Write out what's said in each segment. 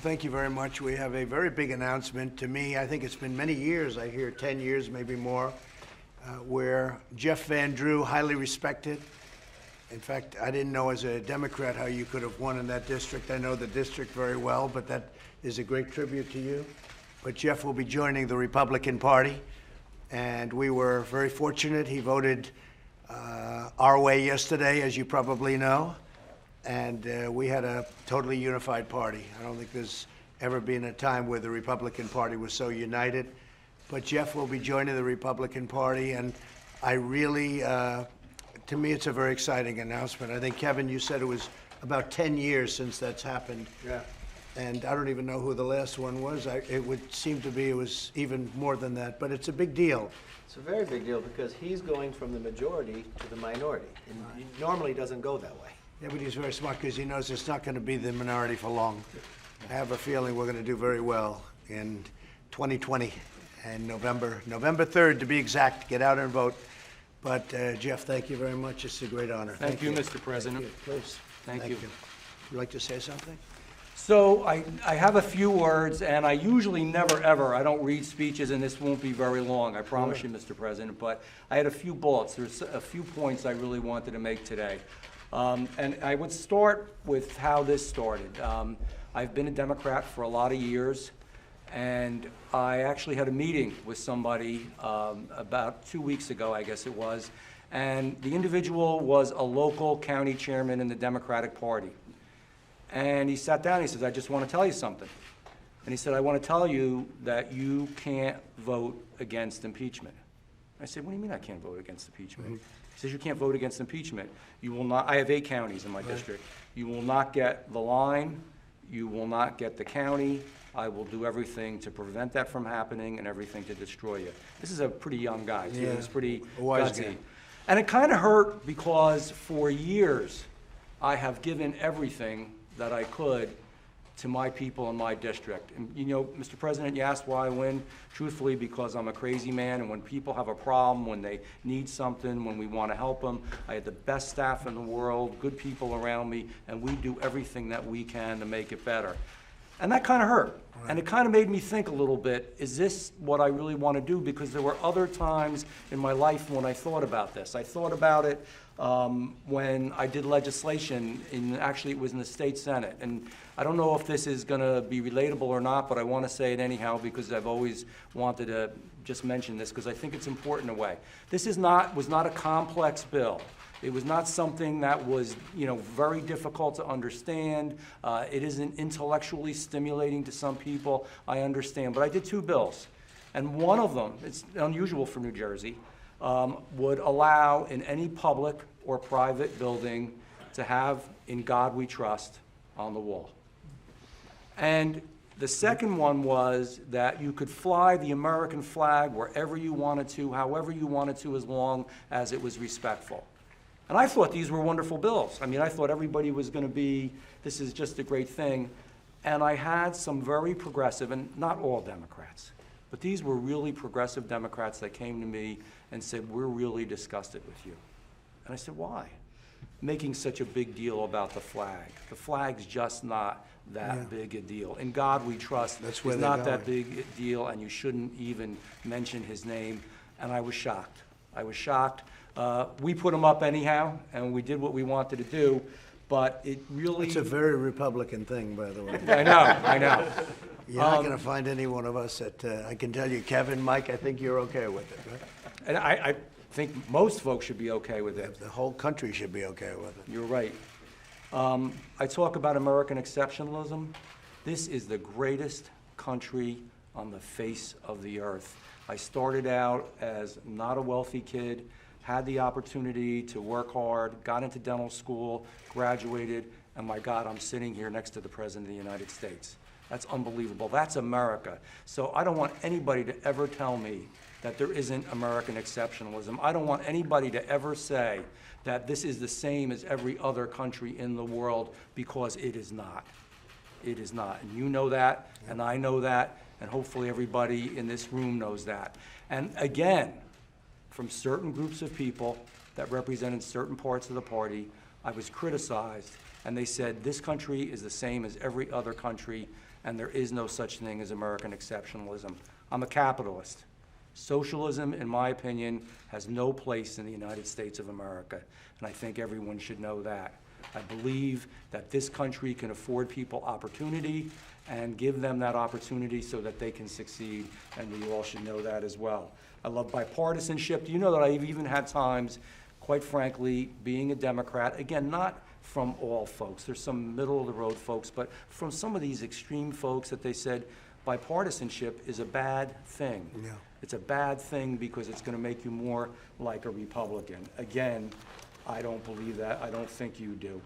thank you very much. We have a very big announcement. To me, I think it's been many years, I hear 10 years, maybe more, where Jeff Van Drew, highly respected. In fact, I didn't know as a Democrat how you could have won in that district. I know the district very well, but that is a great tribute to you. But Jeff will be joining the Republican Party, and we were very fortunate. He voted our way yesterday, as you probably know. And we had a totally unified party. I don't think there's ever been a time where the Republican Party was so united. But Jeff will be joining the Republican Party, and I really, to me, it's a very exciting announcement. I think, Kevin, you said it was about 10 years since that's happened. Yeah. And I don't even know who the last one was. It would seem to be it was even more than that, but it's a big deal. It's a very big deal because he's going from the majority to the minority. And he normally doesn't go that way. Yeah, but he's very smart because he knows it's not going to be the minority for long. I have a feeling we're going to do very well in 2020 and November 3rd to be exact. Get out and vote. But Jeff, thank you very much. It's a great honor. Thank you, Mr. President. Please. Thank you. Would you like to say something? So I have a few words, and I usually never, ever, I don't read speeches, and this won't be very long, I promise you, Mr. President, but I had a few bullets. There's a few points I really wanted to make today. And I would start with how this started. I've been a Democrat for a lot of years, and I actually had a meeting with somebody about 2 weeks ago, I guess it was, and the individual was a local county chairman in the Democratic Party. And he sat down and he says, I just want to tell you something. And he said, I want to tell you that you can't vote against impeachment. I said, what do you mean I can't vote against impeachment? He says, you can't vote against impeachment. You will not, I have 8 counties in my district. You will not get the line. You will not get the county. I will do everything to prevent that from happening and everything to destroy you. This is a pretty young guy, too. Yeah. He's pretty Wise gutsy. guy. And it kind of hurt because for years I have given everything that I could to my people in my district. And you know, Mr. President, you asked why I win. Truthfully, because I'm a crazy man, and when people have a problem, when they need something, when we want to help them, I had the best staff in the world, good people around me, and we do everything that we can to make it better. And that kind of hurt. Right. And it kind of made me think a little bit, is this what I really want to do? Because there were other times in my life when I thought about this. I thought about it when I did legislation, actually it was in the state senate. And I don't know if this is going to be relatable or not, but I want to say it anyhow because I've always wanted to just mention this because I think it's important in a way. This was not a complex bill. It was not something that was, very difficult to understand. It isn't intellectually stimulating to some people, I understand. But I did 2 bills. And one of them, it's unusual for New Jersey, would allow in any public or private building to have "In God We Trust" on the wall. And the second one was that you could fly the American flag wherever you wanted to, however you wanted to, as long as it was respectful. And I thought these were wonderful bills. I mean, I thought everybody was going to be, this is just a great thing. And I had some very progressive, and not all Democrats, but these were really progressive Democrats that came to me and said, we're really disgusted with you. And I said, why? Making such a big deal about the flag. The flag's just not that big a deal. In God We Trust is not that big a deal, and you shouldn't even mention his name. And I was shocked. I was shocked. We put him up anyhow, and we did what we wanted to do, but it really... It's a very Republican thing, by the way. I know. You're not going to find any one of us that, I can tell you, Kevin, Mike, I think you're okay with it, right? And I think most folks should be okay with it. The whole country should be okay with it. You're right. I talk about American exceptionalism. This is the greatest country on the face of the earth. I started out as not a wealthy kid, had the opportunity to work hard, got into dental school, graduated, and my God, I'm sitting here next to the President of the United States. That's unbelievable. That's America. So I don't want anybody to ever tell me that there isn't American exceptionalism. I don't want anybody to ever say that this is the same as every other country in the world, because it is not. It is not. And you know that, and I know that, and hopefully everybody in this room knows that. And again, from certain groups of people that represented certain parts of the party, I was criticized, and they said, this country is the same as every other country, and there is no such thing as American exceptionalism. I'm a capitalist. Socialism, in my opinion, has no place in the United States of America, and I think everyone should know that. I believe that this country can afford people opportunity and give them that opportunity so that they can succeed, and we all should know that as well. I love bipartisanship. Do you know that I've even had times, quite frankly, being a Democrat, again, not from all folks, there's some middle-of-the-road folks, but from some of these extreme folks that they said bipartisanship is a bad thing. Yeah. It's a bad thing because it's going to make you more like a Republican. Again, I don't believe that. I don't think you do.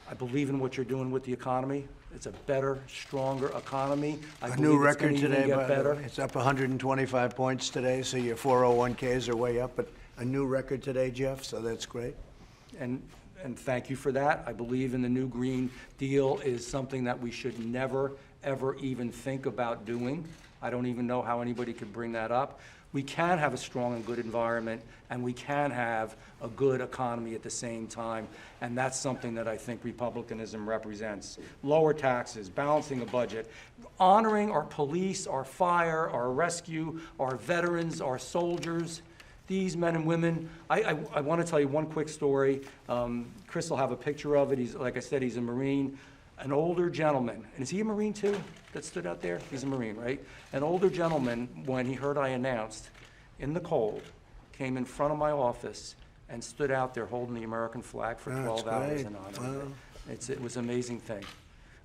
I believe in what you're doing with the economy. It's a better, stronger economy. I A believe new it's record gonna even today, get by the better. way. It's up 125 points today, so your 401Ks are way up, but a new record today, Jeff, so that's great. And thank you for that. I believe in the new Green Deal is something that we should never, ever even think about doing. I don't even know how anybody could bring that up. We can have a strong and good environment, and we can have a good economy at the same time, and that's something that I think Republicanism represents. Lower taxes, balancing a budget, honoring our police, our fire, our rescue, our veterans, our soldiers. These men and women, I want to tell you one quick story. Chris will have a picture of it. He's, like I said, he's a Marine. An older gentleman, and is he a Marine too, that stood out there? He's a Marine, right? An older gentleman, when he heard I announced, in the cold, came in front of my office and stood out there holding the American flag for Oh, 12 that's hours great. in honor of Wow. it. It was an amazing thing.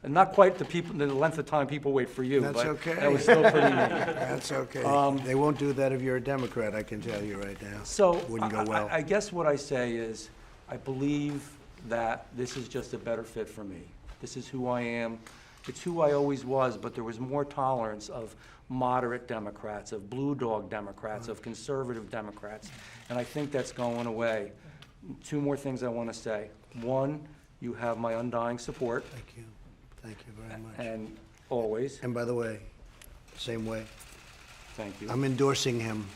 And not quite the length of time people wait for you, That's but okay. that was still pretty neat. That's okay. They won't do that if you're a Democrat, I can tell you right now. So, Wouldn't go well. I guess what I say is, I believe that this is just a better fit for me. This is who I am. It's who I always was, but there was more tolerance of moderate Democrats, of blue dog Democrats, of conservative Democrats, and I think that's going away. Two more things I want to say. One, you have my undying support, Thank you. Thank you very much. and always, And by the way, same way, thank you. I'm endorsing him,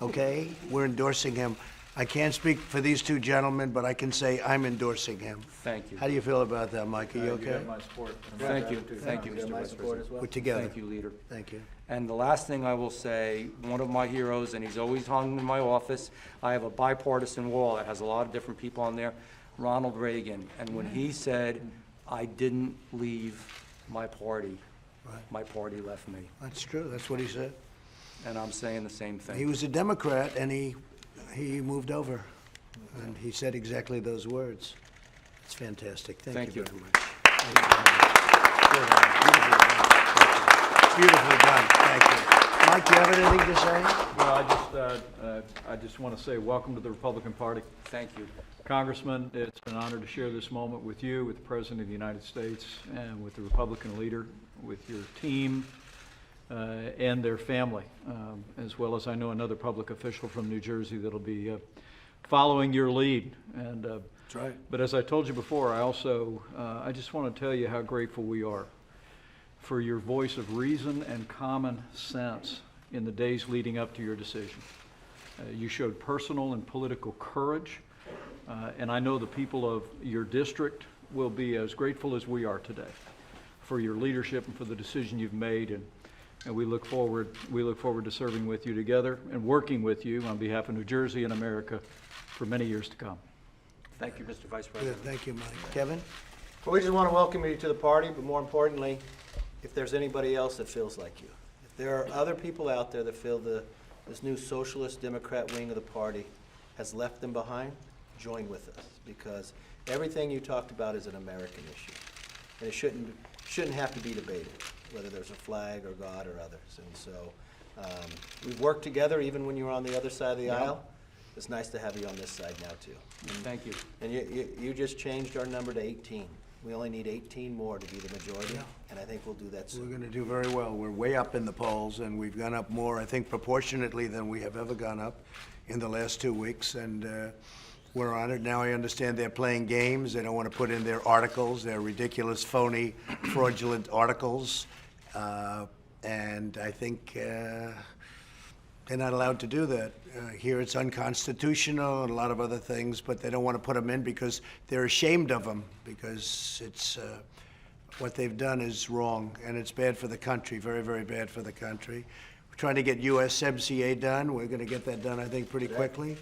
okay? We're endorsing him. I can't speak for these two gentlemen, but I can say I'm endorsing him. Thank you. How do you feel about that, Mike? Are you You okay? have my support. Thank you, thank you, You have Mr. my Vice support President. as well. We're together. Thank you, Leader. Thank you. And the last thing I will say, one of my heroes, and he's always hung in my office, I have a bipartisan wall that has a lot of different people on there, Ronald Reagan. And when he said, I didn't leave my party, Right. my party left me. That's true, that's what he said. And I'm saying the same He thing. was a Democrat, and he moved over, and he said exactly those words. It's fantastic. Thank you Thank very you. much. Thank you very much. Beautifully done, thank you. Mike, do you have anything to say? Well, I just want to say welcome to the Republican Party. Thank you. Congressman, it's an honor to share this moment with you, with the President of the United States, and with the Republican leader, with your team, and their family, as well as I know another public official from New Jersey that'll be following your lead. And That's right. but as I told you before, I just want to tell you how grateful we are for your voice of reason and common sense in the days leading up to your decision. You showed personal and political courage, and I know the people of your district will be as grateful as we are today for your leadership and for the decision you've made, and we look forward to serving with you together and working with you on behalf of New Jersey and America for many years to come. Thank you, Mr. Vice Good, President. thank you, Mike. Kevin? Well, we just want to welcome you to the party, but more importantly, if there's anybody else that feels like you, if there are other people out there that feel this new socialist Democrat wing of the party has left them behind, join with us, because everything you talked about is an American issue, and it shouldn't have to be debated, whether there's a flag or God or others. And so we've worked together even when you were on the other side of the aisle. It's nice to have you on this side now too. Thank you. And you just changed our number to 18. We only need 18 more to be the majority, Yeah. and I think we'll do that We're soon. going to do very well. We're way up in the polls, and we've gone up more, I think, proportionately than we have ever gone up in the last 2 weeks, and we're honored. Now I understand they're playing games. They don't want to put in their articles, their ridiculous, phony, fraudulent articles, and I think they're not allowed to do that. Here it's unconstitutional and a lot of other things, but they don't want to put them in because they're ashamed of them, because it's what they've done is wrong, and it's bad for the country, very, very bad for the country. We're trying to get USMCA done. We're going to get that done, I think, pretty quickly.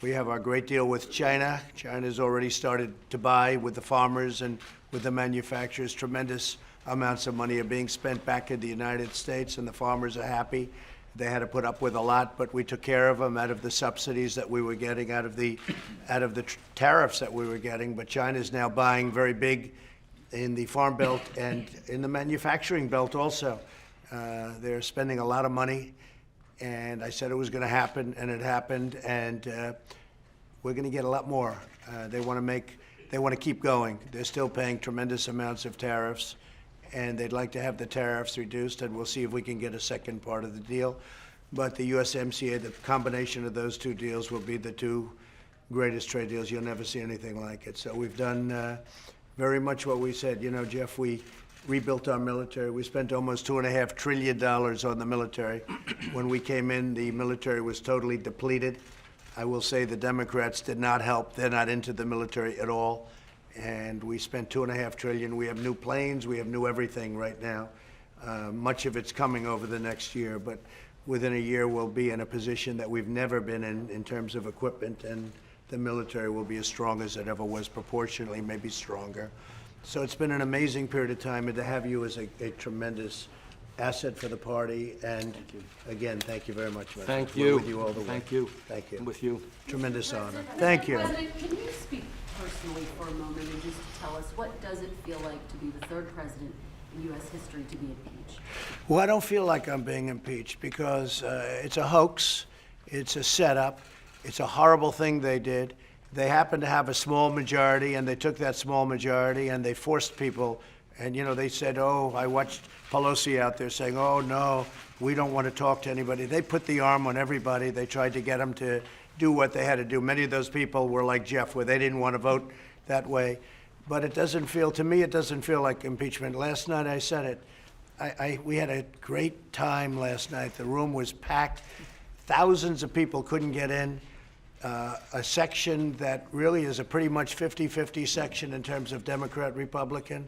We have our great deal with China. China's already started to buy with the farmers and with the manufacturers. Tremendous amounts of money are being spent back in the United States, and the farmers are happy. They had to put up with a lot, but we took care of them out of the subsidies that we were getting, out of the tariffs that we were getting. But China's now buying very big in the farm belt and in the manufacturing belt also. They're spending a lot of money, and I said it was going to happen, and it happened, and we're going to get a lot more. They want to keep going. They're still paying tremendous amounts of tariffs, and they'd like to have the tariffs reduced, and we'll see if we can get a second part of the deal. But the USMCA, the combination of those two deals will be the two greatest trade deals. You'll never see anything like it. So we've done very much what we said. You know, Jeff, we rebuilt our military. We spent almost $2.5 trillion on the military. When we came in, the military was totally depleted. I will say the Democrats did not help. They're not into the military at all. And we spent $2.5 trillion. We have new planes. We have new everything right now. Much of it's coming over the next year, but within a year we'll be in a position that we've never been in terms of equipment, and the military will be as strong as it ever was, proportionally, maybe stronger. So it's been an amazing period of time, and to have you as a tremendous asset for the party. And again, thank you very much. Thank We're you. with you all the way. Thank you. Thank you. I'm with you. Tremendous honor. Thank you. President, can you speak personally for a moment and just tell us, what does it feel like to be the third president in U.S. history to be impeached? Well, I don't feel like I'm being impeached because it's a hoax. It's a setup. It's a horrible thing they did. They happened to have a small majority, and they took that small majority and they forced people. And, you know, they said, oh, I watched Pelosi out there saying, oh, no, we don't want to talk to anybody. They put the arm on everybody. They tried to get them to do what they had to do. Many of those people were like Jeff, where they didn't want to vote that way. But it doesn't feel, to me, it doesn't feel like impeachment. Last night I said it. We had a great time last night. The room was packed. Thousands of people couldn't get in. A section that really is a pretty much 50-50 section in terms of Democrat, Republican.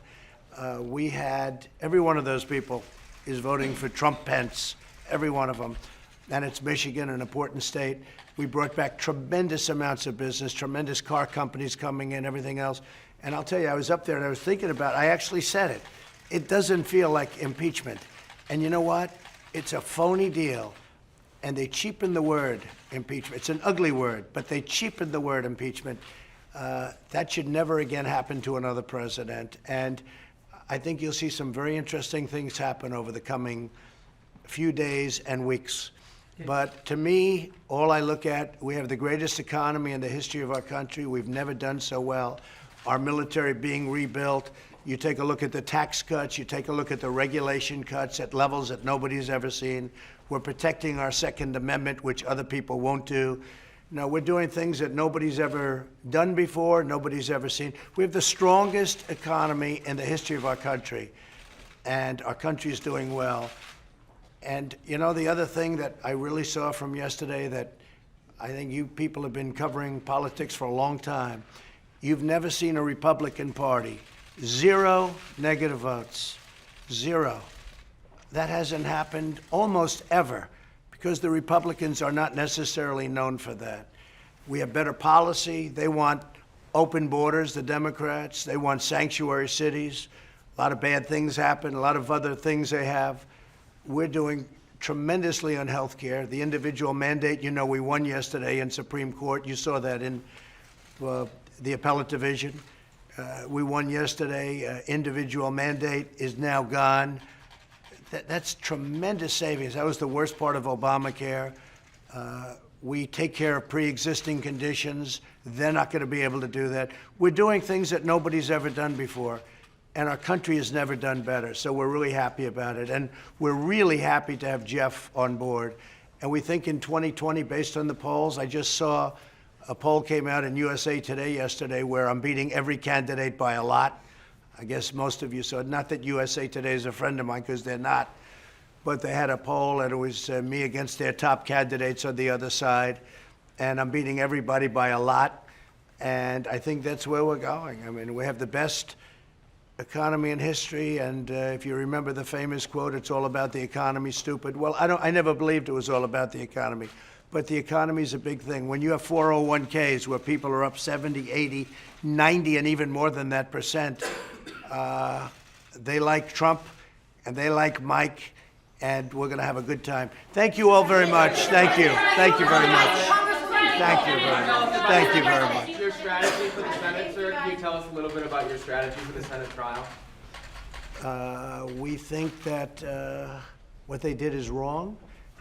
We had, every one of those people is voting for Trump Pence, every one of them. And it's Michigan, an important state. We brought back tremendous amounts of business, tremendous car companies coming in, everything else. And I'll tell you, I was up there and I was thinking about it. I actually said it. It doesn't feel like impeachment. And you know what? It's a phony deal. And they cheapen the word impeachment. It's an ugly word, but they cheapened the word impeachment. That should never again happen to another president. And I think you'll see some very interesting things happen over the coming few days and weeks. But to me, all I look at, we have the greatest economy in the history of our country. We've never done so well. Our military being rebuilt. You take a look at the tax cuts. You take a look at the regulation cuts at levels that nobody's ever seen. We're protecting our Second Amendment, which other people won't do. No, we're doing things that nobody's ever done before, nobody's ever seen. We have the strongest economy in the history of our country, and our country is doing well. And you know, the other thing that I really saw from yesterday, that I think you people have been covering politics for a long time. You've never seen a Republican Party. 0 negative votes. 0. That hasn't happened almost ever, because the Republicans are not necessarily known for that. We have better policy. They want open borders, the Democrats. They want sanctuary cities. A lot of bad things happen, a lot of other things they have. We're doing tremendously on health care. The individual mandate, you know, we won yesterday in Supreme Court. You saw that in the appellate division. We won yesterday. Individual mandate is now gone. That's tremendous savings. That was the worst part of Obamacare. We take care of pre-existing conditions. They're not going to be able to do that. We're doing things that nobody's ever done before, and our country has never done better. So we're really happy about it, and we're really happy to have Jeff on board. And we think in 2020, based on the polls, I just saw a poll came out in USA Today yesterday where I'm beating every candidate by a lot. I guess most of you saw it. Not that USA Today is a friend of mine, because they're not. But they had a poll, and it was me against their top candidates on the other side. And I'm beating everybody by a lot. And I think that's where we're going. I mean, we have the best economy and history, and if you remember the famous quote, "It's all about the economy, stupid." Well, I never believed it was all about the economy, but the economy is a big thing. When you have 401ks where people are up 70, 80, 90, and even more than that percent, they like Trump, and they like Mike, and we're going to have a good time. Thank you all very much. Thank you. Thank you very much. Thank you very much. Thank you very much. Your strategy for the Senate, sir? Can you tell us a little bit about your strategy for the Senate trial? We think that what they did is wrong.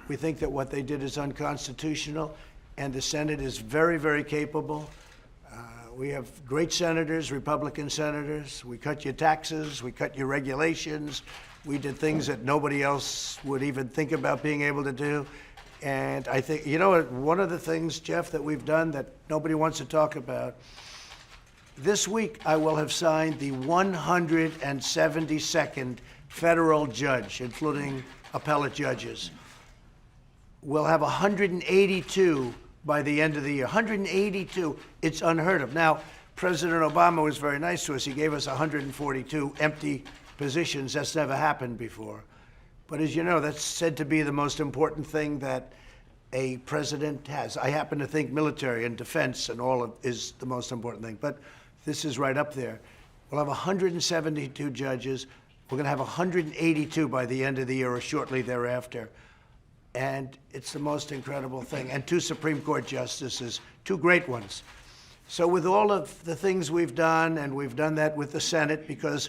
We think that what they did is unconstitutional, and the Senate is very, very capable. We have great senators, Republican senators. We cut your taxes, we cut your regulations. We did things that nobody else would even think about being able to do. And I think, you know, one of the things, Jeff, that we've done that nobody wants to talk about, this week I will have signed the 172nd federal judge, including appellate judges. We'll have 182 by the end of the year. 182. It's unheard of. Now, President Obama was very nice to us. He gave us 142 empty positions. That's never happened before. But as you know, that's said to be the most important thing that a president has. I happen to think military and defense and all of is the most important thing. But this is right up there. We'll have 172 judges. We're going to have 182 by the end of the year or shortly thereafter. And it's the most incredible thing. And 2 Supreme Court justices, 2 great ones. So with all of the things we've done, and we've done that with the Senate, because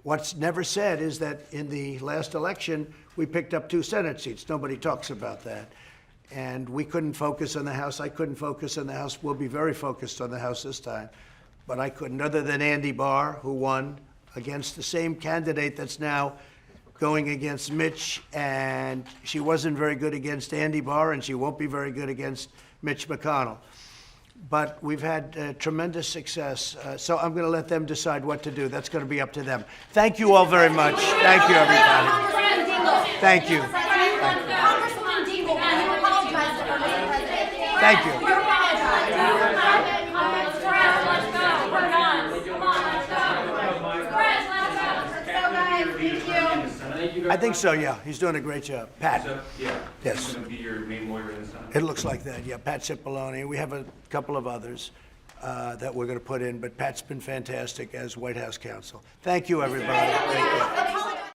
what's never said is that in the last election, we picked up 2 Senate seats. Nobody talks about that. And we couldn't focus on the House. I couldn't focus on the House. We'll be very focused on the House this time. But I couldn't, other than Andy Barr, who won against the same candidate that's now going against Mitch, and she wasn't very good against Andy Barr, and she won't be very good against Mitch McConnell. But we've had tremendous success, so I'm going to let them decide what to do. That's going to be up to them. Thank you all very much. Thank you, everybody. Thank you. Congresswoman Dingell, can you apologize to her, Mr. President? Thank you. You apologize. I think so, yeah. He's doing a great job. Pat. Yeah. Yes. He's going to be your main lawyer in the Senate. It looks like that, yeah. Pat Cipollone. We have a couple of others that we're going to put in, but Pat's been fantastic as White House counsel. Thank you, everybody. Thank you.